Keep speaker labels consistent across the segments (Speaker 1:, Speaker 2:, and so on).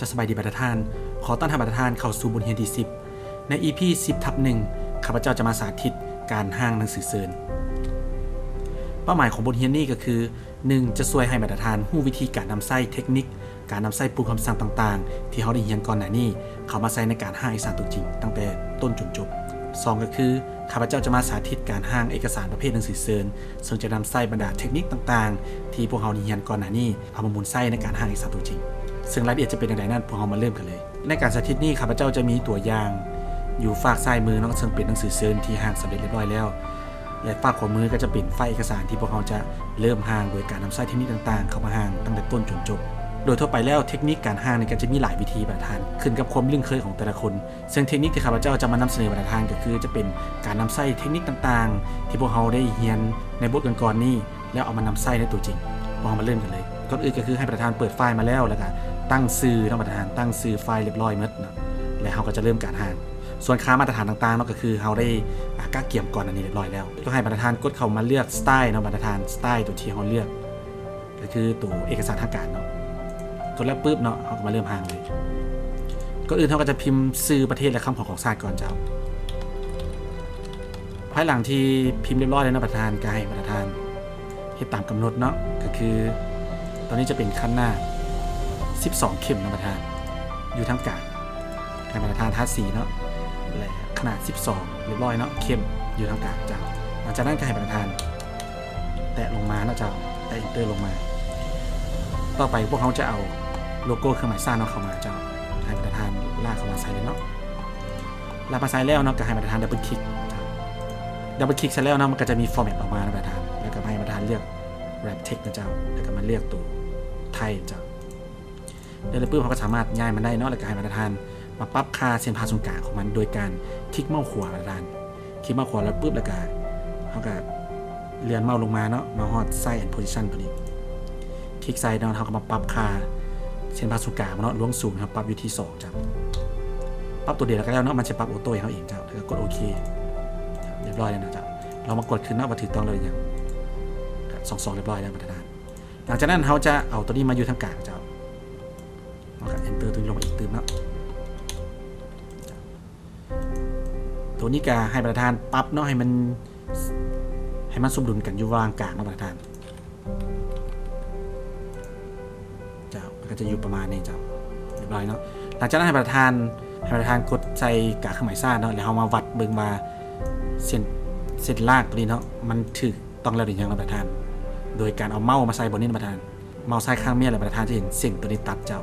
Speaker 1: จะสบายดีบรรทานขอต้อนรับบรรทานเข้าสู่บทเรียนที่10ใน EP 10/1ข้าพเจ้าจะมาสาธิตการห้างหนังสือเซิร์นเป้าหมายของบทเรียนนี้ก็คือ 1. จะช่วยให้บรรทานรู้วิธีการนำใช้เทคนิคการนำใช้โปรแกรมสั่งต่างๆที่เขาได้เรียนก่อนหน้านี้เข้ามาใช้ในการห้างเอกสารตัวจริงตั้งแต่ต้นจนจบ 2. ก็คือข้าพเจ้าจะมาสาธิตการห้างเอกสารประเภทหนังสือเซิร์นซึ่งจะนำใช้บรรดาเทคนิคต่างๆที่พวกเขาเรียนก่อนหน้านี้เอามาหมุนใช้ในการห้างเอกสารตัวจริงซึ่งรายละเอียดจะเป็นอย่างไรนั้นพวกเรามาเริ่มกันเลยในการสาธิตนี้ข้าพเจ้าจะมีตัวอย่างอยู่ฝากซ้ายมือเนาะซึ่งเป็นหนังสือเซิร์นที่ห้างสำเร็จเรียบร้อยแล้วและฝากขวามือก็จะเป็นไฟล์เอกสารที่พวกเราจะเริ่มห้างโดยการนำใช้เทคนิคต่างๆเข้ามาห้างตั้งแต่ต้นจนจบโดยทั่วไปแล้วเทคนิคการห้างก็จะมีหลายวิธีบรรทานขึ้นกับความลื่นเคยของแต่ละคนซึ่งเทคนิคที่ข้าพเจ้าจะมานำเสนอบรรทานก็คือจะเป็นการนำใช้เทคนิคต่างๆที่พวกเราได้เรียนในบทก่อนๆนี้แล้วเอามานำใช้ในตัวจริงพวกเรามาเริ่มกันเลยก่อนอื่นก็คือให้บรรทานเปิดไฟล์มาแล้วก็ตั้งชื่อต้องบรรทานตั้งชื่อไฟล์เรียบร้อยหมดเนาะแล้วเราก็จะเริ่มการห้างส่วนค่ามาตรฐานต่างๆเนาะก็คือเราได้กะเกี่ยมก่อนอันนี้เรียบร้อยแล้วก็ให้บรรทานกดเข้ามาเลือกสไตล์เนาะบรรทานสไตล์ตัวที่เราเลือกก็คือตัวเอกสารทางการเนาะกดแล้วปุ๊บเนาะเราก็มาเริ่มห้างเลยก่อนอื่นเราก็จะพิมพ์ชื่อประเทศและคำของศาสตร์ก่อนเจ้าภายหลังที่พิมพ์เรียบร้อยแล้วนะบรรทานก็ให้บรรทานให้ตามกำหนดเนาะก็คือตอนนี้จะเป็นขั้นหน้า12เข็มนะบรรทานอยู่ทั้งกลางให้บรรทานทัดสีเนาะและขนาด12เรียบร้อยเนาะเข้มอยู่ทั้งกลางเจ้าหลังจากนั้นก็ให้บรรทานแตะลงมาเนาะเจ้าแตะ Enter ลงมาต่อไปพวกเขาจะเอาโลโก้เครื่องหมายซ่าเนาะเข้ามาเจ้าให้บรรทานลากเข้ามาใส่เลยเนาะลากมาใส่แล้วเนาะก็ให้บรรทานดับเบิลคลิกดับเบิลคลิกเสร็จแล้วเนาะมันก็จะมีฟอร์แมตออกมานะบรรทานแล้วก็ให้บรรทานเลือก wrap text นะเจ้าแล้วก็มาเลือกตัวไทยเจ้าแล้วปุ๊บเขาก็สามารถย้ายมันได้เนาะแล้วก็ให้บรรทานมาปรับค่าเส้นผ่าศูนย์กลางของมันโดยการคลิกเมาส์ขวาบรรทานคลิกเมาส์ขวาแล้วปุ๊บแล้วก็เขาก็เลื่อนเมาส์ลงมาเนาะมาฮอดไซส์ and position ตัวนี้คลิกไซส์เนาะเขาก็มาปรับค่าเส้นผ่าศูนย์กลางเนาะล้วงศูนย์ครับปรับอยู่ที่2จ้าปรับตัวเดียวแล้วก็แล้วเนาะมันจะปรับออโต้ให้เขาเองจ้าแล้วก็กดโอเคเรียบร้อยแล้วนะจ้าเรามากดขึ้นเนาะว่าถูกต้องเลยอย่าง2เรียบร้อยแล้วบรรทานหลังจากนั้นเขาจะเอาตัวนี้มาอยู่ทางกลางเจ้าแล้วก็ enter ตัวนี้ลงมาอีกตื่มเนาะตัวนี้ก็ให้บรรทานปรับเนาะให้มันสมดุลกันอยู่วางกลางนะบรรทานเจ้ามันก็จะอยู่ประมาณนี้เจ้าเรียบร้อยเนาะหลังจากนั้นให้บรรทานกดใส่กากเครื่องหมายซ่าเนาะแล้วเอามาวัดเบิ่งว่าเส้นลากตัวนี้เนาะมันถูกต้องแล้วหรือยังนะบรรทานโดยการเอาเมาส์มาใส่บนนี้นะบรรทานเมาส์ใส่ข้างเมียแล้วบรรทานจะเห็นเส้นตัวนี้ตัดเจ้า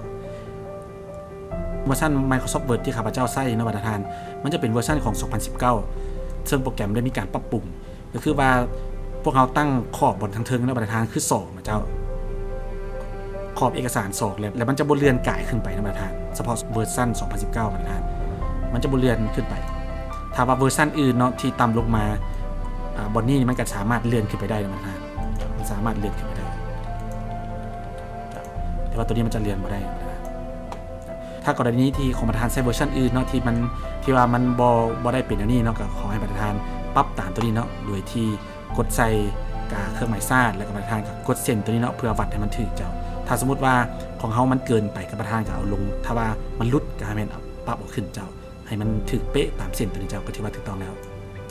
Speaker 1: เวอร์ชัน Microsoft Word ที่ข้าพเจ้าใช้นะบรรทานมันจะเป็นเวอร์ชันของ 2019 ซึ่งโปรแกรมได้มีการปรับปรุงก็คือว่าพวกเราตั้งขอบบนทางเทิงนะบรรทานคือ2นะเจ้าขอบเอกสาร2แล้วมันจะบนเรือนก่ายขึ้นไปนะบรรทานเฉพาะเวอร์ชัน 2019 บรรทานมันจะบนเรือนขึ้นไปถ้าว่าเวอร์ชันอื่นเนาะที่ต่ำลงมาบนนี้มันก็สามารถเลื่อนขึ้นไปได้นะบรรทานมันสามารถเลื่อนขึ้นไปได้แต่ว่าตัวนี้มันจะเลื่อนมาได้ถ้ากรณีที่ของประธานใช้เวอร์ชันอื่นเนาะที่ว่ามันบ่ได้เป็นอันนี้เนาะก็ขอให้ประธานปรับตามตัวนี้เนาะโดยที่กดใส่กาเครื่องหมายซ่าแล้วก็ประธานก็กดเส้นตัวนี้เนาะเพื่อวัดให้มันถึงเจ้าถ้าสมมติว่าของเฮามันเกินไปกับประธานก็เอาลงถ้าว่ามันลุดก็ให้มันปรับออกขึ้นเจ้าให้มันถึงเป๊ะตามเส้นตัวนี้เจ้าก็ถือว่าถูกต้องแล้ว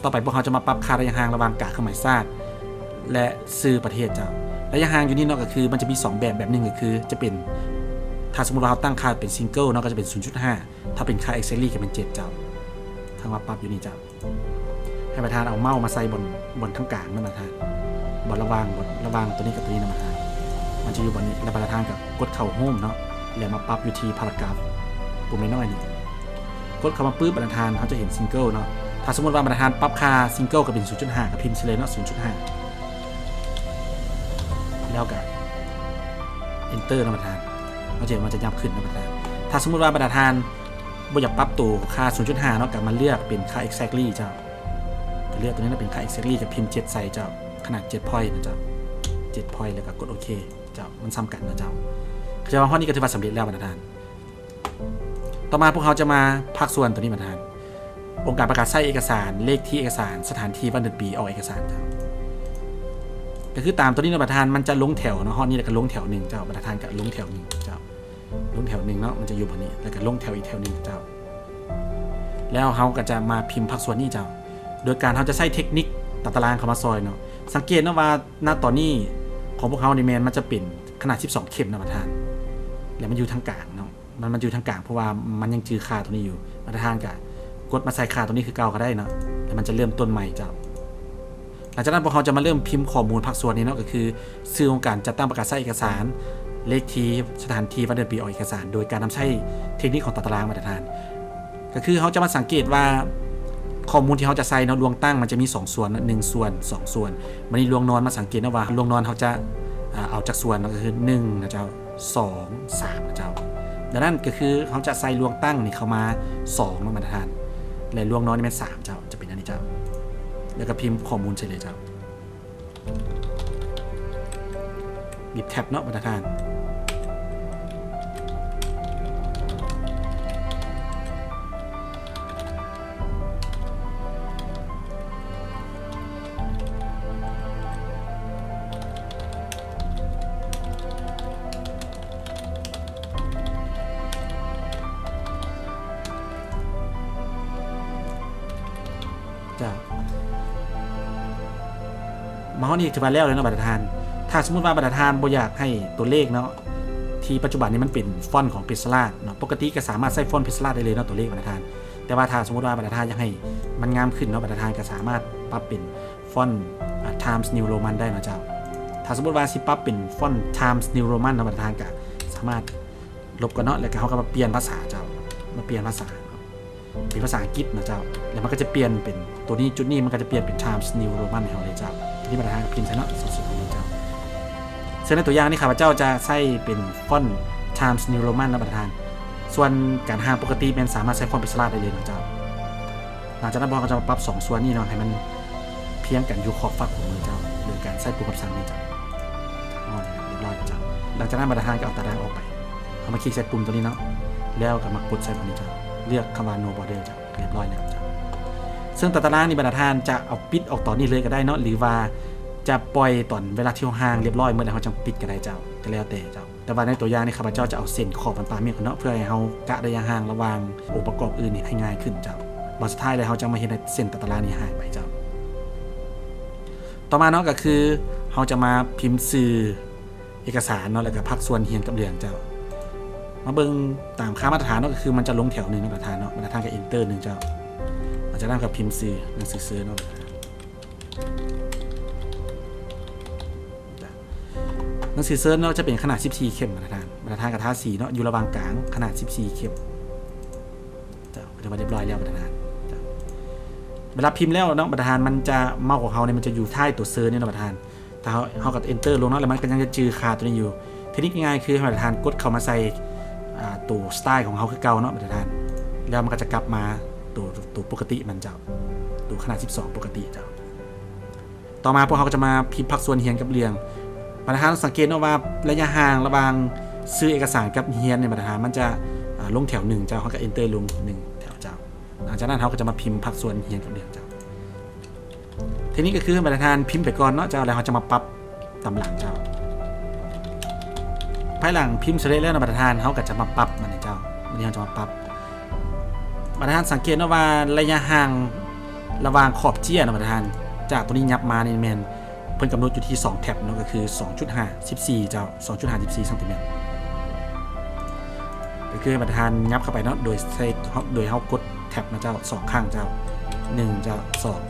Speaker 1: ต่อไปพวกเขาจะมาปรับค่าระยะห่างระหว่างกาเครื่องหมายซ่าและชื่อประเทศเจ้าระยะห่างอยู่นี่เนาะก็คือมันจะมี2แบบนึงก็คือจะเป็นถ้าสมมติเราตั้งค่าเป็นซิงเกิลเนาะก็จะเป็น 0.5 ถ้าเป็นค่า Excel ก็เป็น7เจ้าทางว่าปรับอยู่นี่เจ้าให้ประธานเอาเมาส์มาใส่บนทั้งกลางนั่นประธานบนระหว่างตัวนี้กับตัวนี้นะประธานมันจะอยู่บนนี้แล้วประธานกับกดเข้าโฮมเนาะแล้วมาปรับอยู่ที่พารากราฟปุ่มน้อยๆนี่กดเข้ามาปุ๊บประธานเขาจะเห็นซิงเกิลเนาะถ้าสมมติว่าประธานปรับค่าซิงเกิลก็เป็น 0.5 กับพิมพ์เลยเนาะ 0.5 แล้วกับ enter นะประธานเขาจะมันจะยับขึ้นนะประธานถ้าสมมติว่าประธานบ่อยากปรับตัวค่า 0.5 เนาะกับมาเลือกเป็นค่า exactly เจ้าก็เลือกตัวนี้เป็นค่า exactly กับพิมพ์7ใส่เจ้าขนาด7 point นะเจ้า7 point แล้วก็กดโอเคเจ้ามันซ้ำกันนะเจ้าจะว่าข้อนี้ก็ถือว่าสำเร็จแล้วประธานต่อมาพวกเขาจะมาภาคส่วนตัวนี้ประธานองค์การประกาศใช้เอกสารเลขที่เอกสารสถานที่วันเดือนปีออกเอกสารเจ้าก็คือตามตัวนี้นะประธานมันจะลงแถวเนาะห้องนี้แล้วก็ลงแถว1เจ้าประธานก็ลงแถว1เจ้า ลงแถวหนึ่งเนาะมันจะอยู่บนนี้แล้วก็ลงแถวอีกแถวหนึ่งเจ้าแล้วเขาก็จะมาพิมพ์ภาคส่วนนี้เจ้าโดยการเขาจะใช้เทคนิคตัดตารางเข้ามาซอยเนาะสังเกตนะว่าณตอนนี้ของพวกเขาในแมนมันจะเป็นขนาด12เข็มนะประธานแล้วมันอยู่ทางกลางเนาะมันอยู่ทางกลางเพราะว่ามันยังจือค่าตัวนี้อยู่ประธานก็กดมาใส่ค่าตัวนี้คือเก่าก็ได้เนาะแล้วมันจะเริ่มต้นใหม่เจ้าหลังจากนั้นพวกเขาจะมาเริ่มพิมพ์ข้อมูลภาคส่วนนี้เนาะก็คือชื่อของการจัดตั้งประกาศใช้เอกสารเลขที่สถานที่วันเดือนปีออกเอกสารโดยการนำใช้เทคนิคของตัดตารางมาตรฐานก็คือเขาจะมาสังเกตว่าข้อมูลที่เขาจะใส่เนาะลวงตั้งมันจะมี2ส่วน1ส่วน2ส่วนมันนี่ลวงนอนมาสังเกตนะว่าลวงนอนเขาจะเอาจากส่วนก็คือ1นะเจ้า2 3นะเจ้าดังนั้นก็คือเขาจะใส่ลวงตั้งนี่เข้ามา2นะมาตรฐานและลวงนอนนี่เป็น3เจ้าจะเป็นอันนี้เจ้าแล้วก็พิมพ์ข้อมูลใส่เลยเจ้าบีบแท็บเนาะมาตรฐานมาห้องนี้ถือว่าแล้วเลยเนาะบัตรทานถ้าสมมติว่าบัตรทานบ่อยากให้ตัวเลขเนาะที่ปัจจุบันนี้มันเป็นฟอนต์ของพิซซ่าเนาะปกติก็สามารถใส่ฟอนต์พิซซ่าได้เลยเนาะตัวเลขบัตรทานแต่ว่าถ้าสมมติว่าบัตรทานอยากให้มันงามขึ้นเนาะบัตรทานก็สามารถปรับเป็นฟอนต์ Times New Roman ได้นะเจ้าถ้าสมมติว่าสิปรับเป็นฟอนต์ Times New Roman เนาะบัตรทานก็สามารถลบกันเนาะแล้วก็เขาก็มาเปลี่ยนภาษาเจ้ามาเปลี่ยนภาษาเป็นภาษาอังกฤษนะเจ้าแล้วมันก็จะเปลี่ยนเป็นตัวนี้จุดนี้มันก็จะเปลี่ยนเป็น Times New Roman ให้เราเลยเจ้าที่บัตรทานพิมพ์ใส่เนาะสุดๆของเจ้าซึ่งในตัวอย่างนี้ข้าพเจ้าจะใส่เป็นฟอนต์ Times New Roman นะบัตรทานส่วนการหาปกติมันสามารถใช้ฟอนต์พิซซ่าได้เลยนะเจ้าหลังจากนั้นพอเราจะมาปรับ2ส่วนนี้เนาะให้มันเพียงกันอยู่ขอบฝักของมือเจ้าโดยการใส่ปุ่มคำสั่งนี้เจ้าเรียบร้อยเจ้าหลังจากนั้นบัตรทานก็เอาตารางออกไปเอามาคลิกใส่ปุ่มตัวนี้เนาะแล้วก็มากดใส่ตัวนี้เจ้าเลือกคำว่า no border เจ้าเรียบร้อยแล้วเจ้าซึ่งตารางนี้บัตรทานจะเอาปิดออกตอนนี้เลยก็ได้เนาะหรือว่าจะปล่อยตอนเวลาที่ห่างเรียบร้อยเมื่อใดเขาจะปิดก็ได้เจ้าก็แล้วแต่เจ้าแต่ว่าในตัวอย่างนี้ข้าพเจ้าจะเอาเส้นขอบมันปาเมียกันเนาะเพื่อให้เขากะระยะห่างระหว่างองค์ประกอบอื่นนี่ให้ง่ายขึ้นเจ้าบอสุดท้ายเลยเขาจะมาเห็นเส้นตารางนี้หายไปเจ้าต่อมาเนาะก็คือเขาจะมาพิมพ์สื่อเอกสารเนาะแล้วก็พักส่วนเฮียนกับเรื่องเจ้ามาเบิ่งตามค่ามาตรฐานเนาะก็คือมันจะลงแถวหนึ่งมาตรฐานเนาะมาตรฐานกับ enter 1เจ้าอาจจะนั่งกับพิมพ์สื่อหนังสือเสื้อเนาะหนังสือเซิร์ชเนาะจะเป็นขนาด14เข้มมาตรฐานกับท่าสีเนาะอยู่ระหว่างกลางขนาด14เข้มจะเรียบร้อยแล้วมาตรฐานเวลาพิมพ์แล้วเนาะมาตรฐานมันจะเมาส์ของเขาเนี่ยมันจะอยู่ท้ายตัวเซิร์ชเนี่ยมาตรฐานแต่เขากับ enter ลงเนาะแล้วมันก็ยังจะจือคาตัวนี้อยู่เทคนิคง่ายคือมาตรฐานกดเข้ามาใส่ตัวสไตล์ของเขาคือเก่าเนาะมาตรฐานแล้วมันก็จะกลับมาตัวปกติมันจะตัวขนาด12ปกติเจ้าต่อมาพวกเขาก็จะมาพิมพ์พักส่วนเฮียนกับเรียงมาตรฐานสังเกตว่าระยะห่างระหว่างซื้อเอกสารกับเฮียนในมาตรฐานมันจะลงแถว1เจ้าเขาก็ enter ลง1แถวเจ้าหลังจากนั้นเขาก็จะมาพิมพ์พักส่วนเฮียนกับเรียงเจ้าทีนี้ก็คือมาตรฐานพิมพ์ไปก่อนเนาะเจ้าแล้วเขาจะมาปรับตำหลังเจ้าภายหลังพิมพ์เสร็จแล้วมาตรฐานเขาก็จะมาปรับมันเจ้าวันนี้เขาจะมาปรับมาตรฐานสังเกตว่าระยะห่างระหว่างขอบเจี้ยมาตรฐานจากตัวนี้ยับมาในแมนเพิ่นกำหนดอยู่ที่2แท็บเนาะก็คือ 2.5 14เจ้า 2.5 14ซนติเมตรก็คือมาตรฐานยับเข้าไปเนาะโดยเฮากดแท็บนะเจ้า2ข้างเจ้า1เจ้า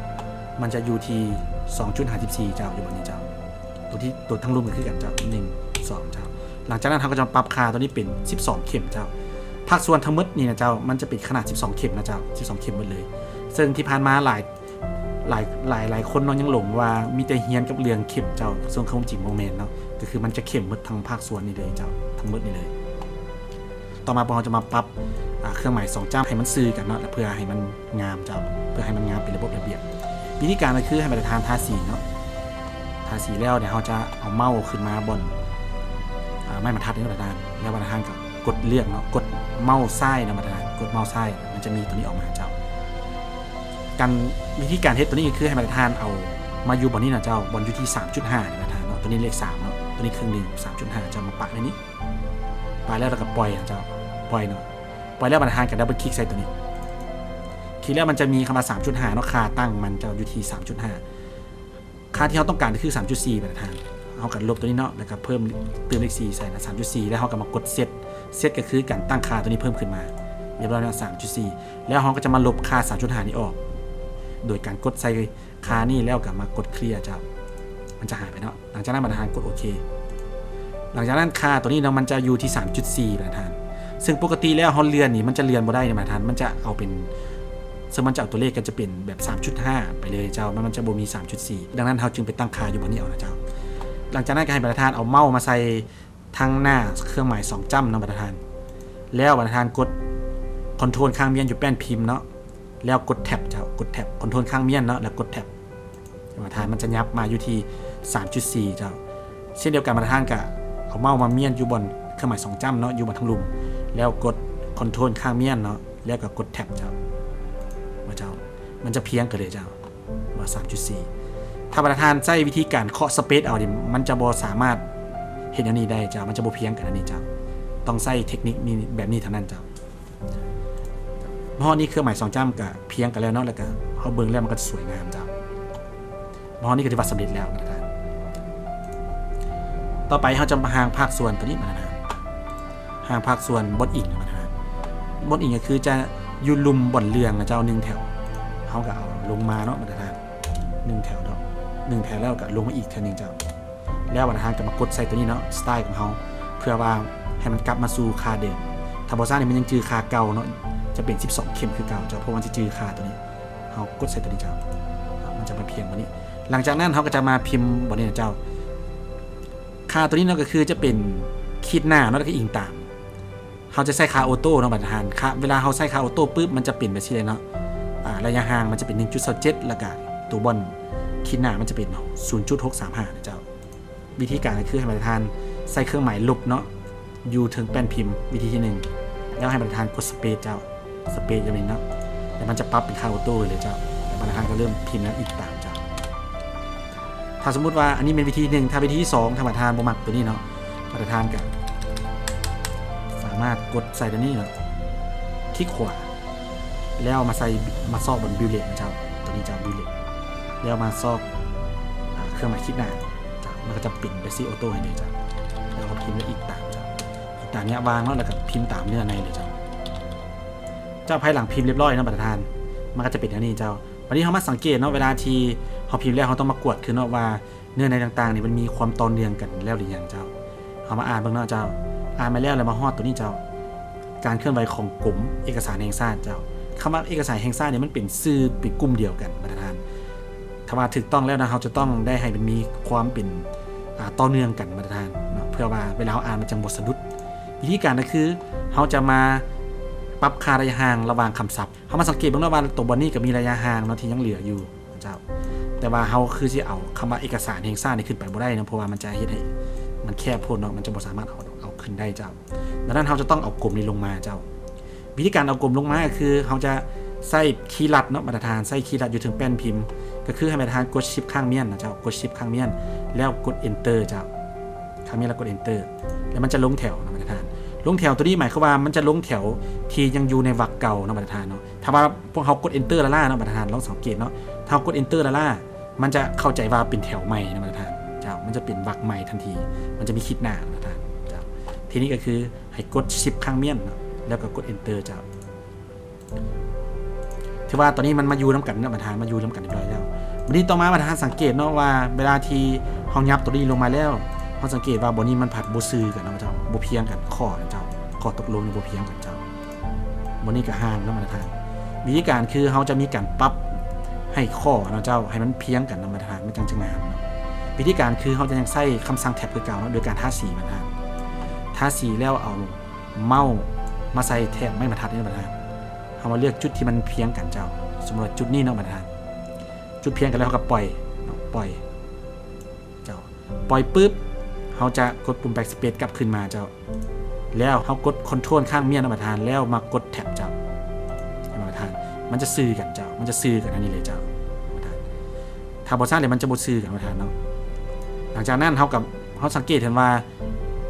Speaker 1: 2มันจะอยู่ที่ 2.5 14เจ้าอยู่บนนี้เจ้าตัวทั้งรุ่มก็คือกันเจ้า1 2เจ้าหลังจากนั้นเขาก็จะปรับค่าตัวนี้เป็น12เข็มเจ้าภาคส่วนทั้งหมดนี่นะเจ้ามันจะเป็นขนาด12เข็มนะเจ้า12เข็มหมดเลยซึ่งที่ผ่านมาหลายคนน้องยังหลงว่ามีแต่เฮียนกับเรื่องเข็มเจ้าส่วนเขาจริงโมเมนต์เนาะก็คือมันจะเข็มหมดทั้งภาคส่วนนี่เลยเจ้าทั้งหมดนี่เลยต่อมาพอเราจะมาปรับเครื่องหมาย2จ้ำให้มันซื้อกันเนาะเพื่อให้มันงามเจ้าเพื่อให้มันงามเป็นระบบระเบียบวิธีการก็คือให้มาตรฐานทาสีเนาะทาสีแล้วเดี๋ยวเราจะเอาเมาส์ขึ้นมาบนไม่บรรทัดนี่มาตรฐานแล้วมาตรฐานกับกดเลือกเนาะกดเมาส์ซ้ายนะมาตรฐานกดเมาส์ซ้ายมันจะมีตัวนี้ออกมาเจ้าการวิธีการเทสตัวนี้คือให้มาตรฐานเอามาอยู่บนนี้นะเจ้าบนอยู่ที่ 3.5 นะมาตรฐานเนาะตัวนี้เลข3เนาะตัวนี้ครึ่งหนึ่ง 3.5 จะมาปะในนี้ ไปแล้วเราก็ปล่อยนะเจ้าปล่อยเนาะปล่อยแล้วประธานกับดับเบิลคลิกใส่ตัวนี้คลิกแล้วมันจะมีคำว่า 3.5 เนาะค่าตั้งมันจะอยู่ที่ 3.5 ค่าที่เราต้องการคือ 3.4 ประธานเขาก็ลบตัวนี้เนาะแล้วก็เพิ่มเติมเลข4ใส่นะ 3.4 แล้วเขาก็มากดเซตก็คือการตั้งค่าตัวนี้เพิ่มขึ้นมาเรียบร้อยแล้ว 3.4 แล้วเขาก็จะมาลบค่า 3.5 นี้ออกโดยการกดใส่ค่านี่แล้วก็มากดเคลียร์จ้ามันจะหายไปเนาะหลังจากนั้นประธานกดโอเคหลังจากนั้นค่าตัวนี้เนาะมันจะอยู่ที่ 3.4 ประธานซึ่งปกติแล้วเขาเลื่อนนี่มันจะเลื่อนบ่ได้นะประธานมันจะเอาเป็นซึ่งมันจะเอาตัวเลขก็จะเป็นแบบ 3.5 ไปเลยเจ้ามันจะบ่มี 3.4 ดังนั้นเขาจึงไปตั้งค่าอยู่บนนี้เอานะเจ้าหลังจากนั้นก็ให้ประธานเอาเมาส์มาใส่ทางหน้าเครื่องหมาย2จ้ำนะประธานแล้วประธานกดคอนโทรลข้างเมียนอยู่แป้นพิมพ์เนาะแล้วกดแท็บเจ้ากดแท็บคอนโทรลข้างเมียนเนาะแล้วกดแท็บประธานมันจะยับมาอยู่ที่ 3.4 เจ้าเช่นเดียวกันประธานก็เอาเมาส์มาเมียนอยู่บนเครื่องหมาย2จ้ำเนาะอยู่บนทั้งลุมแล้วกดคอนโทรลข้างเมียนเนาะแล้วก็กดแท็บเจ้าว่าเจ้ามันจะเพียงกันเลยเจ้าว่า 3.4 ถ้าประธานใช้วิธีการเคาะสเปซเอาดิมันจะบ่สามารถเห็นอันนี้ได้เจ้ามันจะบ่เพียงกันอันนี้เจ้าต้องใช้เทคนิคนี้แบบนี้เท่านั้นเจ้าเพราะนี่เครื่องหมาย2จ้ำกับเพียงกันแล้วเนาะแล้วก็เขาเบิ่งแล้วมันก็สวยงามเจ้าเพราะนี่ก็ถือว่าสำเร็จแล้วนะครับต่อไปเขาจะมาหางภาคส่วนตัวนี้มานะหางภาคส่วนบนอิงมานะบนอิงก็คือจะอยู่ลุมบ่อนเรืองนะเจ้า1แถวเขาก็เอาลงมาเนาะมานะ1แถวเนาะ1แถวแล้วก็ลงมาอีกแถวนึงเจ้าแล้วมานะก็มากดใส่ตัวนี้เนาะสไตล์ของเขาเพื่อว่าให้มันกลับมาสู่ค่าเดิมถ้าบ่ซ่านี่มันยังจือค่าเก่าเนาะจะเป็น12เข็มคือเก่าเจ้าเพราะมันจะจือค่าตัวนี้เขากดใส่ตัวนี้เจ้ามันจะมาเพียงวันนี้หลังจากนั้นเขาก็จะมาพิมพ์บนนี้เจ้าค่าตัวนี้เนาะก็คือจะเป็นขีดหน้าเนาะแล้วก็อิงตามเขาจะใส่ค่าออโต้เนาะบัตรทานค่าเวลาเขาใส่ค่าออโต้ปุ๊บมันจะเปลี่ยนไปที่เลยเนาะระยะห่างมันจะเป็น 1.27 แล้วก็ตัวบอลขีดหน้ามันจะเป็น 0.635 นะเจ้าวิธีการก็คือให้บัตรทานใส่เครื่องหมายลบเนาะอยู่ถึงแป้นพิมพ์วิธีที่1แล้วให้บัตรทานกดสเปซเจ้าสเปซอย่างนี้เนาะแล้วมันจะปรับเป็นค่าออโต้เลยเจ้าแล้วบัตรทานก็เริ่มพิมพ์แล้วอีกตามเจ้าถ้าสมมุติว่าอันนี้เป็นวิธี1ถ้าวิธีที่2ถ้าบัตรทานบ่มักตัวนี้เนาะบัตรทานก็สามารถกดใส่ตัวนี้เนาะคลิกขวาแล้วมาใส่มาซอกบนบิลเลตนะเจ้าตัวนี้เจ้าบิลเลตแล้วมาซอกเครื่องหมายคลิกหน้ามันก็จะปิดไปซีออโต้ให้เลยเจ้าแล้วก็พิมพ์แล้วอีกตามเจ้าอีกตามเนี้ยวางแล้วก็พิมพ์ตามเนื้อในเลยเจ้าภายหลังพิมพ์เรียบร้อยนะบัตรทานมันก็จะเป็นอย่างนี้เจ้าวันนี้เขามาสังเกตเนาะเวลาที่เขาพิมพ์แล้วเขาต้องมากวดคือเนาะว่าเนื้อในต่างๆนี่มันมีความต่อเนื่องกันแล้วหรือยังเจ้าเขามาอ่านเบื้องหน้าเจ้าอ่านมาแล้วมาฮอดตัวนี้เจ้าการเคลื่อนไหวของกลุ่มเอกสารแห่งชาติเจ้าคำว่าเอกสารแห่งชาติเนี่ยมันเป็นชื่อเป็นกลุ่มเดียวกันบัตรทานถ้าว่าถูกต้องแล้วนะเขาจะต้องได้ให้มันมีความเป็นต่อเนื่องกันบัตรทานเนาะเพื่อว่าเวลาเขาอ่านมันจะบ่สะดุดวิธีการก็คือเขาจะมาปรับค่าระยะห่างระหว่างคำศัพท์เขามาสังเกตเบื้องหน้าว่าตัวบอลนี่ก็มีระยะห่างเนาะที่ยังเหลืออยู่เจ้าแต่ว่าเขาคือจะเอาคำว่าเอกสารแห่งชาตินี่ขึ้นไปบ่ได้นะเพราะว่ามันจะเฮ็ดให้มันแคบโพดเนาะมันจะบ่สามารถเอาขึ้นได้เจ้าดังนั้นเขาจะต้องเอากลมนี้ลงมาเจ้าวิธีการเอากลมลงมาคือเขาจะใส่คีย์ลัดเนาะมาตรฐานใส่คีย์ลัดอยู่ถึงแป้นพิมพ์ก็คือให้มาตรฐานกดชิปข้างเมียนนะเจ้ากดชิปข้างเมียนแล้วกด enter เจ้าข้างเมียนแล้วกด enter แล้วมันจะลงแถวนะมาตรฐานลงแถวตัวนี้หมายความว่ามันจะลงแถวที่ยังอยู่ในวรรคเก่านะมาตรฐานเนาะถ้าว่าพวกเขากด enter ละล่าเนาะมาตรฐานลองสังเกตเนาะถ้ากด enter ละล่ามันจะเข้าใจว่าเป็นแถวใหม่นะมาตรฐานเจ้ามันจะเป็นวรรคใหม่ทันทีมันจะมีคิดหน้ามาตรฐานเจ้าทีนี้ก็คือให้กดชิปข้างเมียนแล้วก็กด enter เจ้าถือว่าตอนนี้มันมาอยู่น้ำกันนะมาทานมาอยู่น้ำกันเรียบร้อยแล้ววันนี้ต่อมามาทานสังเกตเนาะว่าเวลาที่ห้องยับตัวนี้ลงมาแล้วเขาสังเกตว่าบนนี้มันผัดโบซื้อกันนะเจ้าโบเพียงกันข้อนะเจ้าข้อตกลงโบเพียงกันเจ้าบนนี้ก็ห่างนะมาทานวิธีการคือเขาจะมีการปรับให้ข้อนะเจ้าให้มันเพียงกันนะมาทานไม่จังจะงามนะวิธีการคือเขาจะยังใส่คำสั่งแท็บคือเก่าโดยการทาสีมาทานทาสีแล้วเอาเมาส์มาใส่แท็บไม่มาทัดนี่มาทานเขามาเลือกจุดที่มันเพียงกันเจ้าสมมติจุดนี้เนาะมาทานจุดเพียงกันแล้วเขาก็ปล่อยเจ้าปล่อยปุ๊บเขาจะกดปุ่ม backspace กลับขึ้นมาเจ้าแล้วเขากด control ข้างเมียนมาทานแล้วมากดแท็บเจ้ามาทานมันจะซื้อกันเจ้ามันจะซื้อกันอันนี้เลยเจ้ามาทานถ้าบอสซ่าเลยมันจะบดซื้อกันมาทานเนาะหลังจากนั้นเขาสังเกตเห็นว่า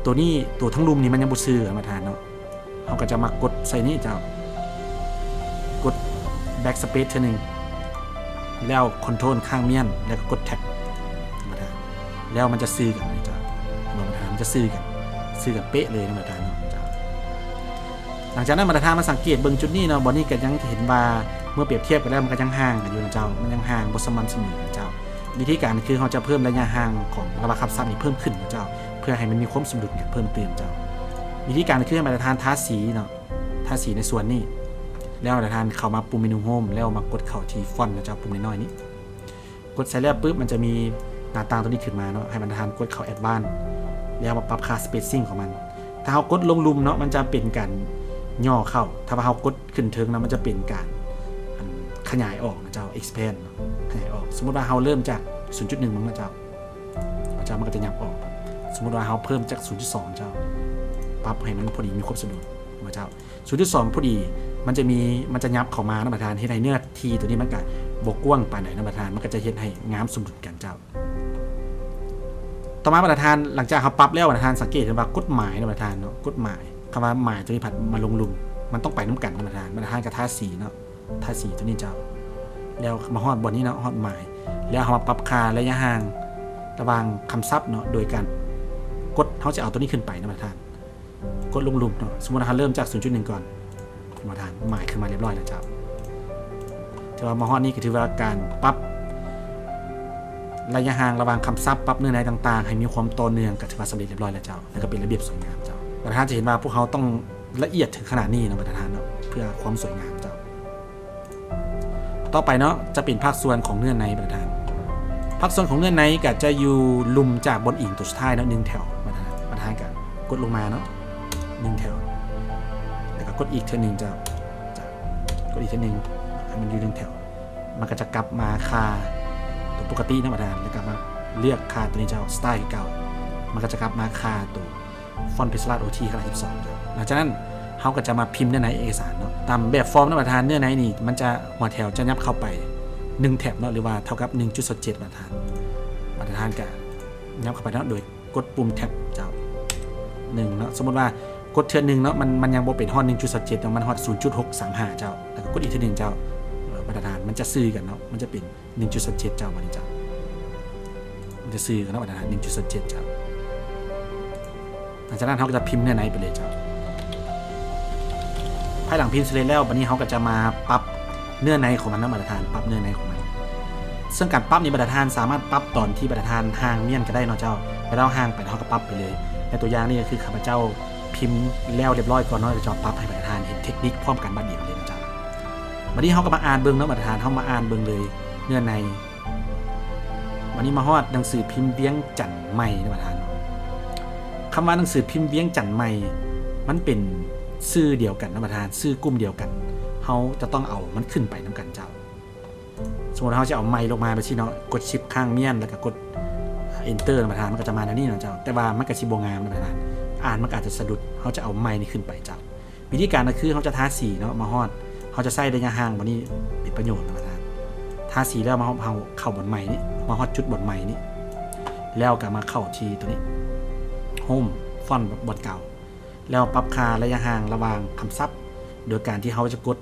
Speaker 1: ตัว ตัวนี้ตัวทั้งลุมนี่มันยังบ่ซื้อท่านประธานเนาะเขาก็จะมากดใส่นี่เจ้ากด backspace เท่านึงแล้วคอนโทรลข้างเมียนแล้วก็กดแท็บธรรมดาแล้วมันจะซื้อกันนะเจ้าธรรมดามันจะซื้อกันเป๊ะเลยธรรมดาเนาะเจ้าหลังจากนั้นมาตรฐานมาสังเกตเบิ่งจุดนี้เนาะบอนี่ก็ยังเห็นว่าเมื่อเปรียบเทียบกันแล้วมันก็ยังห่างกันอยู่นะเจ้ามันยังห่างบ่สม่ำเสมอนะเจ้าวิธีการคือเขาจะเพิ่มระยะห่างของระบบขับซับนี่เพิ่มขึ้นนะเจ้าเพื่อให้มันมีความสมดุลกันเพิ่มเติมเจ้าวิธีการคือให้มาตรฐานทาสีเนาะทาสีในส่วนนี้แล้วมาตรฐานเข้ามาปุ่มเมนูโฮมแล้วมากดเข้าที่ฟอนต์นะเจ้าปุ่มน้อยๆนี้กดใส่แล้วปุ๊บมันจะมีหน้าต่างตัวนี้ขึ้นมาเนาะให้มาตรฐานกดเข้าแอดวานซ์แล้วมาปรับค่าสเปซซิ่งของมันถ้าเขากดลงลุมเนาะมันจะเป็นการย่อเข้าถ้าเขากดขึ้นเทิงนะมันจะเป็นการขยายออกนะเจ้า expand ขยายออกสมมติว่าเราเริ่มจาก 0.1 มั้งนะเจ้ามันก็จะยับออกสมมติว่าเราเพิ่มจาก 0.2 เจ้าปรับให้มันพอดีมีครบสมดุลนะเจ้า 0.2 พอดีมันจะยับเข้ามานะประธานเฮ็ดให้เนื้อทีตัวนี้มันก็บ่กว้างปานใดนะประธานมันก็จะเฮ็ดให้งามสมดุลกันเจ้าต่อมาประธานหลังจากเขาปรับแล้วประธานสังเกตเห็นว่ากฎหมายนะประธานเนาะกฎหมายคำว่าหมายตัวนี้ผัดมาลงลุมมันต้องไปน้ำกันนะประธานกับท่าสีเนาะท่าสีตัวนี้เจ้าแล้วมาฮอดบนนี้เนาะฮอดหมายแล้วเขามาปรับค่าระยะห่างระหว่างคำศัพท์เนาะโดยการกดเขาจะเอาตัวนี้ขึ้นไปนะประธานกดลงลุมเนาะสมมติเราเริ่มจาก 0.1 ก่อนประธานหมายขึ้นมาเรียบร้อยแล้วเจ้าแต่ว่ามาฮอดนี้ก็ถือว่าการปรับระยะห่างระหว่างคำศัพท์ปรับเนื้อในต่างๆให้มีความต่อเนื่องก็ถือว่าสำเร็จเรียบร้อยแล้วเจ้าแล้วก็เป็นระเบียบสวยงามเจ้าประธานจะเห็นว่าพวกเขาต้องละเอียดถึงขนาดนี้นะประธานเนาะเพื่อความสวยงามเจ้าต่อไปเนาะจะเป็นภาคส่วนของเนื้อในประธานภาคส่วนของเนื้อในก็จะอยู่ลุมจากบนอิ่งตัวสุดท้ายเนาะ1แถวประธานก็กดลงมาเนาะ1แถวแล้วก็กดอีกเท่านึงเจ้ากดอีกเท่านึงให้มันอยู่1แถวมันก็จะกลับมาคาตัวปกตินะประธานแล้วก็มาเลือกคาตัวนี้เจ้าสไตล์เก่ามันก็จะกลับมาคาตัวฟอนต์เพซลาดโอทีขนาด12เจ้าหลังจากนั้นเขาก็จะมาพิมพ์เนื้อในเอกสารเนาะตามแบบฟอร์มนะประธานเนื้อในนี่มันจะหัวแถวจะยับเข้าไป1แถบเนาะหรือว่าเท่ากับ 1.7 ประธานก็ยับเข้าไปเนาะโดยกดปุ่มแท็บเจ้า1เนาะสมมติว่ากดเทือน1เนาะมันยังบ่เป็นฮอด 1.7 เนาะมันฮอด 0.635 เจ้าแล้วก็กดอีกเทือน1เจ้าประธานมันจะซื้อกันเนาะมันจะเป็น 1.7 เจ้าวันนี้เจ้ามันจะซื้อกันเนาะประธาน 1.7 เจ้าหลังจากนั้นเขาก็จะพิมพ์เนื้อในไปเลยเจ้าภายหลังพิมพ์เสร็จแล้ววันนี้เขาก็จะมาปรับเนื้อในของมันนะประธานปรับเนื้อในของมันซึ่งการปรับนี้ประธานสามารถปรับตอนที่ประธานห่างเมียนก็ได้เนาะเจ้าไปเล่าห่างไปแล้วเขาก็ปรับไปเลยในตัวอย่างนี่ก็คือข้าพเจ้าพิมพ์แล้วเรียบร้อยก่อนเนาะจะปรับให้ประธานเห็นเทคนิคพร้อมกันบัดเดียวเลยนะเจ้าวันนี้เขาก็มาอ่านเบิ่งเนาะประธานเขามาอ่านเบิ่งเลยเนื้อในวันนี้มาฮอดหนังสือพิมพ์เวียงจันทน์ใหม่นะประธานคำว่าหนังสือพิมพ์เวียงจันทน์ใหม่มันเป็นชื่อเดียวกันนะประธานชื่อกลุ่มเดียวกันเขาจะต้องเอามันขึ้นไปน้ำกันเจ้าสมมติเขาจะเอาไมค์ลงมาไปที่เนาะกดชิปข้างเมียนแล้วก็กด enter นะประธานมันก็จะมาในนี้นะเจ้าแต่ว่ามันก็สิบ่งามนะประธานอ่านมันอาจจะสะดุดเขาจะเอาไมค์นี่ขึ้นไปเจ้าวิธีการก็คือเขาจะทาสีเนาะมาฮอดเขาจะใส่ระยะห่างวันนี้เป็นประโยชน์นะประธานทาสีแล้วมาเอาเข้าบนไมค์นี้มาฮอดจุดบนไมค์นี้แล้วก็มาเข้าที่ตัวนี้โฮมฟอนต์บนเก่าแล้วปรับค่าระยะห่างระหว่างคำศัพท์โดยการที่เขาจะกด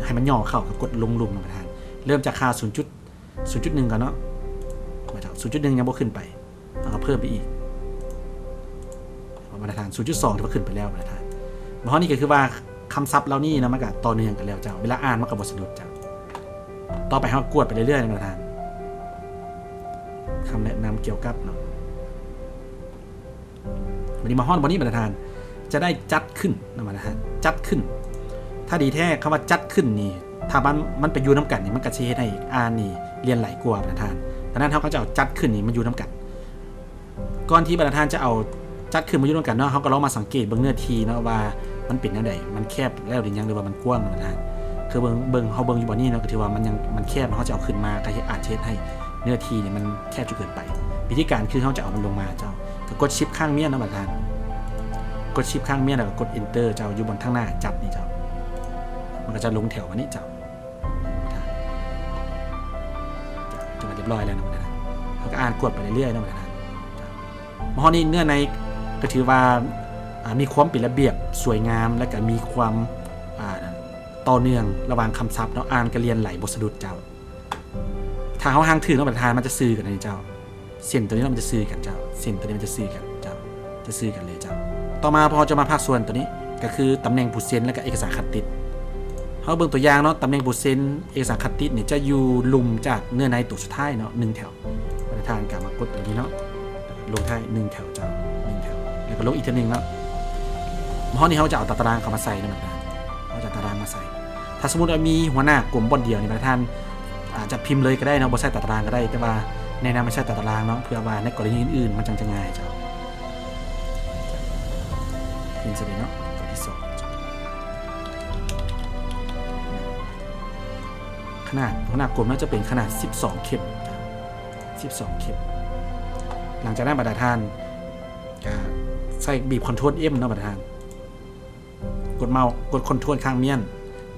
Speaker 1: ให้มันย่อเข้ากับกดลงลุมนะประธานเริ่มจากค่า 0.1 ก่อนเนาะ 0.1 ยังบ่ขึ้นไปแล้วก็เพิ่มไปอีกประธาน 0.2 ที่มันขึ้นไปแล้วประธานเพราะนี่ก็คือว่าคำศัพท์เรานี่นะมันก็ต่อเนื่องกันแล้วเจ้าเวลาอ่านมันก็บ่สะดุดเจ้าต่อไปเขากวดไปเรื่อยๆนะประธานคำแนะนำเกี่ยวกับเนาะวันนี้มาฮ้อนวันนี้ประธานจะได้จัดขึ้นนะประธานจัดขึ้นถ้าดีแท้คำว่าจัดขึ้นนี่ถ้ามันไปอยู่น้ำกันนี่มันก็สิเฮ็ดให้อ่านนี่เรียนไหลกว่าประธานดังนั้นเขาก็จะเอาจัดขึ้นนี่มันอยู่น้ำกันก่อนที่ประธานจะเอาจัดขึ้นมาอยู่น้ำกันเนาะเขาก็ลองมาสังเกตเบิ่งเนื้อทีเนาะว่ามันเป็นจังไดมันแคบแล้วหรือยังหรือว่ามันกว้างประธานคือเบิ่งเขาเบิ่งอยู่บ่นี้เนาะก็ถือว่ามันแคบเขาจะเอาขึ้นมาก็อาจเฮ็ดให้เนื้อทีนี่มันแคบจนเกินไปวิธีการคือเขาจะเอามันลงมาเจ้าก็กดชิปข้างเมียนนะประธานกดชิปข้างเมียนแล้วก็กด enter เจ้าอยู่บนข้างหน้าจับนี่เจ้ามันก็จะลงแถววันนี้เจ้าจะมาเรียบร้อยแล้วนะประธานเขาก็อ่านกดไปเรื่อยๆนะประธานมาฮอนี่เนื้อใน ก็ถือว่ามีความเป็นระเบียบสวยงามและก็มีความต่อเนื่องระหว่างคำศัพท์เนาะอ่านก็เรียนไหลบทสะดุดเจ้าถ้าเขาห่างถือเนาะประธานมันจะซื้อกันนะเจ้าเส้นตัวนี้มันจะซื้อกันเจ้าเส้นตัวนี้มันจะซื้อกันเจ้าจะซื้อกันเลยเจ้าต่อมาพอจะมาภาคส่วนตัวนี้ก็คือตำแหน่งผู้เซ็นและก็เอกสารคัดติดเขาเบิ่งตัวอย่างเนาะตำแหน่งผู้เซ็นเอกสารคัดติดเนี่ยจะอยู่ลุมจากเนื้อในตัวสุดท้ายเนาะ1แถวประธานกลับมากดตัวนี้เนาะลงท้าย1แถวเจ้า1แถวแล้วก็ลงอีกทีนึงเนาะเพราะนี่เขาจะเอาตารางเข้ามาใส่นะมันเขาจะตารางมาใส่ถ้าสมมติว่ามีหัวหน้ากลุ่มบนเดียวนี่ประธานอาจจะพิมพ์เลยก็ได้เนาะบ่ใส่ตารางก็ได้แต่ว่าแนะนำไม่ใช่ตารางเนาะเพื่อว่าในกรณีอื่นๆมันจะง่ายเจ้าพิมพ์เสร็จเนาะตัวที่2ขนาดหัวหน้ากลุ่มน่าจะเป็นขนาด12เข็ม12เข็มหลังจากนั้นประธานใส่บีบคอนโทรล M เนาะประธานกดเมาส์กดคอนโทรลข้างเมียน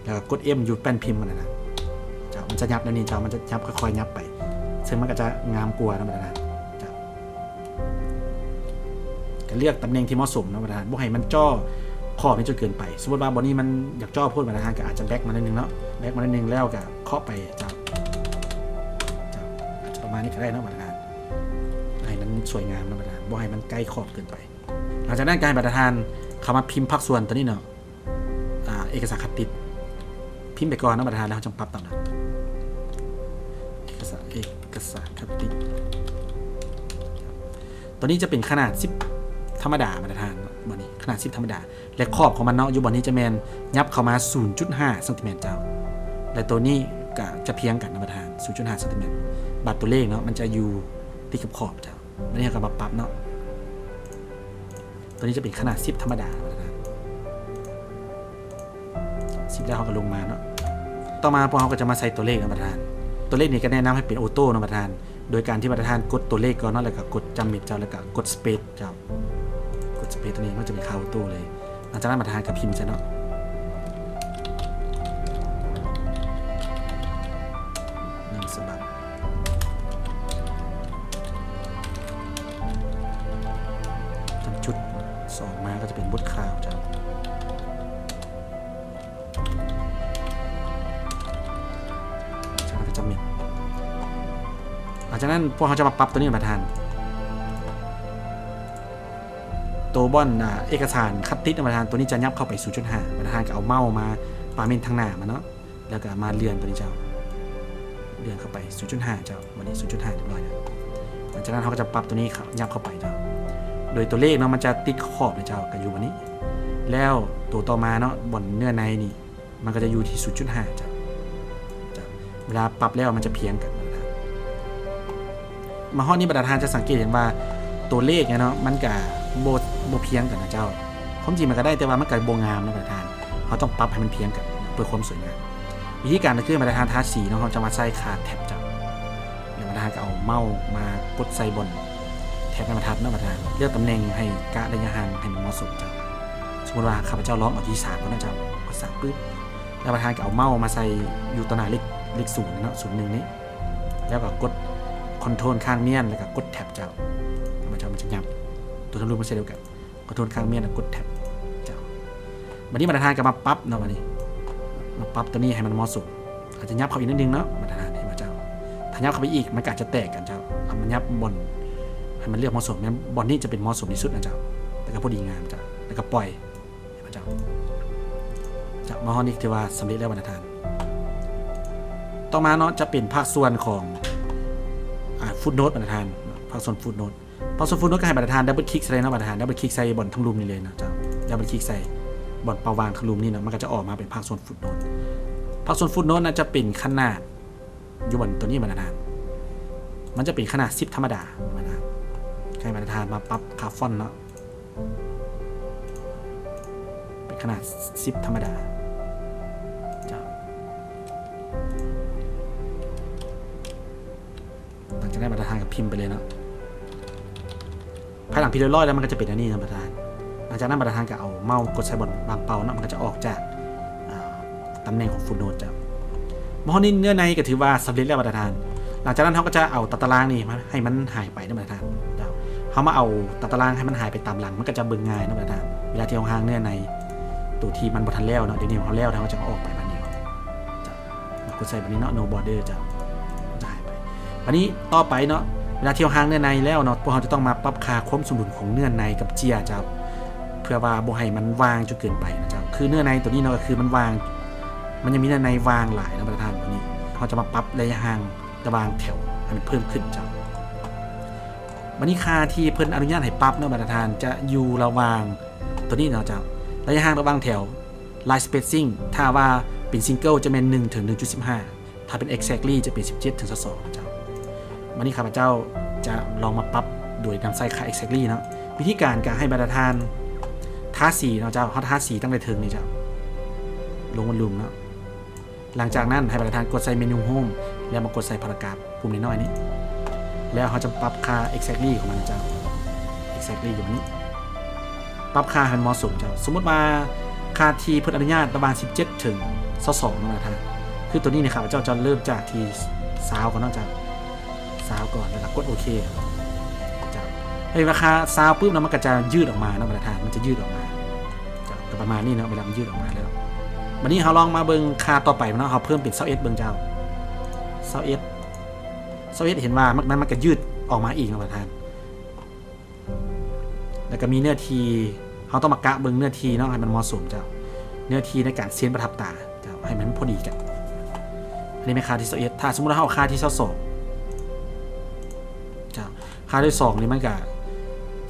Speaker 1: แล้วก็กด M อยู่แป้นพิมพ์มันนะเจ้ามันจะยับแล้วนี่เจ้ามันจะยับค่อยๆยับไปซึ่งมันก็จะงามกว่านะประธานเจ้าก็เลือกตำแหน่งที่เหมาะสมนะประธานบ่ให้มันจ่อขอบไม่จนเกินไปสมมติว่าบอนี้มันอยากจ่อพูดประธานก็อาจจะแบ็กมานิดนึงเนาะแบ็กมานิดนึงแล้วก็เคาะไปเจ้าอาจจะประมาณนี้ก็ได้นะประธานให้มันสวยงามนะประธานบ่ให้มันใกล้ขอบเกินไปหลังจากนั้นการประธานเข้ามาพิมพ์ภาคส่วนตัวนี้เนาะเอกสารคัดติดพิมพ์ไปก่อนนะประธานแล้วจะปรับตามนั้นเอกสารคัดติดตัวนี้จะเป็นขนาด10ธรรมดาประธานบนนี้ขนาด10ธรรมดาและขอบของมันเนาะอยู่บนนี้จะแมนยับเข้ามา 0.5 เซนติเมตรเจ้าและตัวนี้ก็จะเพียงกันนะประธาน 0.5 เซนติเมตรบัตรตัวเลขเนาะมันจะอยู่ติดกับขอบเจ้าอันนี้ก็มาปรับเนาะตัวนี้จะเป็นขนาด10ธรรมดา10แล้วเขาก็ลงมาเนาะต่อมาพวกเขาก็จะมาใส่ตัวเลขนะประธานตัวเลขนี้ก็แนะนำให้เป็นออโต้นะประธานโดยการที่ประธานกดตัวเลขก่อนเนาะแล้วก็กดจำเม็ดเจ้าแล้วก็กดสเปซเจ้ากดสเปซตัวนี้มันจะเป็นเข้าออโต้เลยหลังจากนั้นประธานก็พิมพ์ใช่เนาะ1 ฉบับชุด2มาก็จะเป็นบทข่าวจ้ะจะมีหลังจากนั้นพวกเขาจะมาปรับตัวนี้ประธานตัวบอนเอกสารคัดติดประธานตัวนี้จะยับเข้าไป 0.5 ประธานก็เอาเมาส์มาปาเมนทางหน้ามาเนาะแล้วก็มาเลื่อนตัวนี้เจ้าเลื่อนเข้าไป 0.5 เจ้าวันนี้ 0.5 เรียบร้อยนะหลังจากนั้นเขาก็จะปรับตัวนี้ยับเข้าไปเจ้าโดยตัวเลขเนาะมันจะติดขอบเลยเจ้าก็อยู่วันนี้แล้วตัวต่อมาเนาะบนเนื้อในนี่มันก็จะอยู่ที่ 0.5 เจ้าเวลาปรับแล้วมันจะเพียงกันนะครับมาห้องนี้ประธานจะสังเกตเห็นว่าตัวเลขเนาะมันกับโบเพียงกันนะเจ้าความจริงมันก็ได้แต่ว่ามันกับโบงามนะประธานเขาต้องปรับให้มันเพียงกันเพื่อความสวยงามวิธีการก็คือประธานทาสีเนาะเขาจะมาใส่ขาแท็บเจ้าเดี๋ยวประธานก็เอาเมาส์มากดใส่บนแท็บประธานนะประธานเลือกตำแหน่งให้กะระยะห่างให้มันเหมาะสมเจ้าสมมติว่าข้าพเจ้าล้อมเอาที่3ก็นะเจ้ากด3ปึ๊บแล้วประธานก็เอาเมาส์มาใส่อยู่ตัวหน้าเลข0เนาะ01นี้แล้วก็กดคอนโทรลข้างเมียนแล้วก็กดแท็บเจ้ามันจะยับตัวทำรูปมันเช่นเดียวกันคอนโทรลข้างเมียนแล้วกดแท็บเจ้าวันนี้ประธานก็มาปรับเนาะวันนี้มาปรับตัวนี้ให้มันเหมาะสมอาจจะยับเข้าอีกนิดนึงเนาะประธานให้มาเจ้าถ้ายับเข้าไปอีกมันอาจจะแตกกันเจ้าเอามันยับบนให้มันเลือกเหมาะสมเนี่ยบอลนี้จะเป็นเหมาะสมที่สุดนะเจ้าแต่ก็พอดีงามเจ้าแล้วก็ปล่อยให้มาเจ้ามาห้องนี้ถือว่าสำเร็จแล้วประธานต่อมาเนาะจะเป็นภาคส่วนของฟุตโนตประธานภาคส่วนฟุตโนตก็ให้ประธานดับเบิลคลิกใส่นะประธานดับเบิลคลิกใส่บอลทั้งรูมนี่เลยนะเจ้าดับเบิลคลิกใส่บอลเปาวางทั้งรูมนี่นะมันก็จะออกมาเป็นภาคส่วนฟุตโนตนะจะเป็นขนาดอยู่บนตัวนี้ประธานมันจะเป็นขนาด10ธรรมดาประธานให้ประธานมาปรับคาร์ฟอนเนาะเป็นขนาด10ธรรมดาได้ประธานกับพิมพ์ไปเลยเนาะภายหลังพิมพ์ร้อยแล้วมันก็จะเป็นอันนี้นะประธานหลังจากนั้นประธานก็เอาเมาส์กดใส่บนบางเปาเนาะมันก็จะออกจากตำแหน่งของฟุตโนตจ้ะมอนี่เนื้อในก็ถือว่าสำเร็จแล้วประธานหลังจากนั้นเขาก็จะเอาตารางนี่มาให้มันหายไปนะประธานเ เขามาเอาตัดตารางให้มันหายไปตามหลังมันก็จะเบิ่งง่ายเนาะประธานเวลาที่เราห่างเนื้อในตัวที่มันบ่ทันแล้วเนาะเดี๋ยวนี้เขาแล้วเขาจะออกไปบัดนี้จะกดใส่บัดนี้เนาะ no border จะหายไปบัดนี้ต่อไปเนาะเวลาที่เราห่างเนื้อในแล้วเนาะพวกเราจะต้องมาปรับค่าความสมดุลของเนื้อในกับเจียจะเพื่อว่าบ่ให้มันวางจนเกินไปนะจ๊ะคือเนื้อในตัวนี้เนาะก็คือมันวางมันยังมีเนื้อในวางหลายนะประธานตัวนี้เขาจะมาปรับระยะห่างระหว่างแถวให้มันเพิ่มขึ้นจ้ะวันนี้ค่าที่เพิ่นอนุญาตให้ปรับเนาะประธานจะอยู่ระหว่างตัวนี้เนาะจ้ะระยะห่างระหว่างแถว line spacing ถ้าว่าเป็นซิงเกิลจะเป็น1 ถึง 1.15 ถ้าเป็น exactly จะเป็น17 ถึง 22จ้ะวันนี้ข้าพเจ้าจะลองมาปรับโดยนำใส่ค่า exactly เนาะวิธีการการให้ประธานทาสีเนาะเจ้าเขาทาสีตั้งแต่ถึงนี่เจ้าลงวันลุมเนาะหลังจากนั้นให้ประธานกดใส่เมนูโฮมแล้วมากดใส่พารากราฟปุ่มน้อยๆนี้แล้วเขาจะปรับค่า exactly ของมันเจ้า exactly อยู่นี้ปรับค่าให้เหมาะสมเจ้าสมมติว่าค่าที่เพิ่นอนุญาตประมาณ17 ถึง 22นะประธานคือตัวนี้เนี่ยครับเจ้าจะเริ่มจากที่ซาวก่อนเนาะเจ้าซาวก่อนแล้วก็กดโอเคเจ้าให้ราคาซาวปุ๊บแล้วมันก็จะยืดออกมาเนาะประธานมันจะยืดออกมาเจ้าประมาณนี้เนาะเวลามันยืดออกมาแล้ววันนี้เราลองมาเบิ่งค่าต่อไปเนาะเราเพิ่มเป็น21เบิ่งเจ้า21เห็นว่ามันก็ยืดออกมาอีกนะประธานแล้วก็มีเนื้อทีเขาต้องมากะเบิ่งเนื้อทีเนาะให้มันเหมาะสมเจ้าเนื้อทีในการเส้นประทับตาเจ้าให้มันพอดีกันอันนี้เป็นค่าที่21ถ้าสมมติเราเอาค่าที่22เจ้าค่าที่2นี่มันก็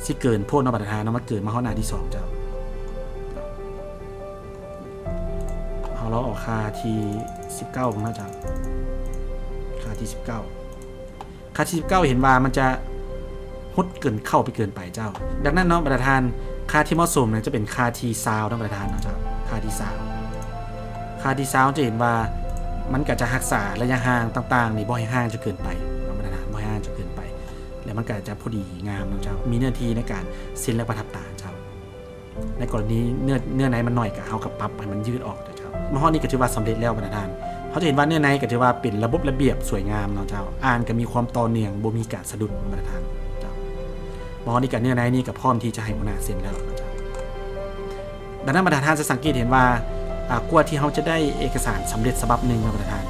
Speaker 1: สิเกินโพดเนาะประธานเนาะมันเกินมาเฮาหน้าที่2เจ้าเราออกค่าที่19ของเราจ้ะค่าที่19เห็นว่ามันจะหดเกินเข้าไปเกินไปเจ้าดังนั้นเนาะประธานค่าที่เหมาะสมเนี่ยจะเป็นค่าที่ซาวน์ประธานเนาะเจ้าค่าที่ซาวน์จะเห็นว่ามันก็จะรักษาระยะห่างต่างๆนี่บ่ให้ห่างจนเกินไปประธานบ่ให้ห่างจนเกินไปแล้วมันก็จะพอดีงามเนาะเจ้ามีเนื้อที่ในการเส้นและประทับตาเจ้าในกรณีเนื้อในมันหน่อยก็เอากับปรับให้มันยืดออกมหอนี้ก็ถือว่าสำเร็จแล้วประธานเขาจะเห็นว่าเนื้อในก็ถือว่าเป็นระบบระเบียบสวยงามเนาะเจ้าอ่านก็มีความต่อเนื่องบ่มีการสะดุดประธานเจ้ามหอนี้กับเนื้อในนี่ก็พร้อมที่จะให้หัวหน้าเซ็นแล้วเจ้าดังนั้นประธานจะสังเกตเห็นว่ากว่าที่เขาจะได้เอกสารสำเร็จฉบับหนึ่งนะประธาน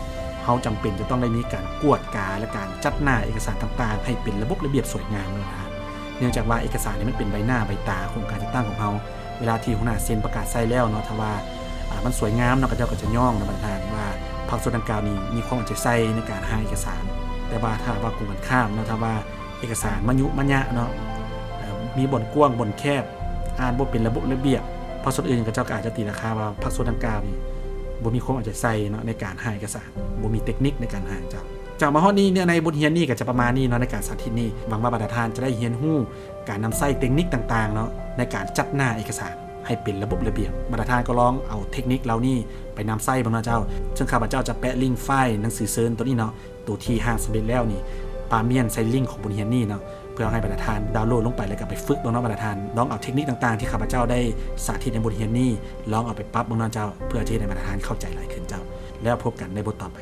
Speaker 1: เขาจำเป็นจะต้องได้มีการกวดกาและการจัดหน้าเอกสารต่างๆให้เป็นระบบระเบียบสวยงามนะครับเนื่องจากว่าเอกสารนี้มันเป็นใบหน้าใบตาของการจัดตั้งของเขาเวลาที่หัวหน้าเซ็นประกาศใส่แล้วเนาะถ้าว่ามันสวยงามเนาะก็จะย่องนะประธานว่าภาคส่วนดังกล่าวนี้มีความใจใส่ในการหาเอกสารแต่ว่าถ้าว่ากลุ่มกันข้ามเนาะถ้าว่าเอกสารมันยุมันยะเนาะมีบ่นกว้างบ่นแคบอ่านบ่เป็นระบบระเบียบภาคส่วนอื่นก็เจ้าก็อาจจะตีราคาว่าภาคส่วนดังกล่าวนี้บ่มีความใจใส่เนาะในการหาเอกสารบ่มีเทคนิคในการหาจากมาฮอดนี้เนี่ยในบทเรียนนี่ก็จะประมาณนี้เนาะในการสาธิตนี้หวังว่าประธานจะได้เรียนรู้การนำใส่เทคนิคต่างๆเนาะในการจัดหน้าเอกสารให้เป็นระบบระเบียบประธานก็ลองเอาเทคนิคเหล่านี้ไปนำใส่บางนะเจ้าซึ่งข้าพเจ้าจะแปะลิงก์ไฟล์หนังสือเซิร์นตัวนี้เนาะตัวที่ห้างสำเร็จแล้วนี่ปาเมียนใส่ลิงก์ของบทเรียนนี่เนาะเพื่อให้ประธานดาวน์โหลดลงไปแล้วก็ไปฝึกบางนะประธานลองเอาเทคนิคต่างๆที่ข้าพเจ้าได้สาธิตในบทเรียนนี้ลองเอาไปปรับบางนะเจ้าเพื่อที่ให้ประธานเข้าใจหลายขึ้นเจ้าแล้วพบกันในบทต่อไป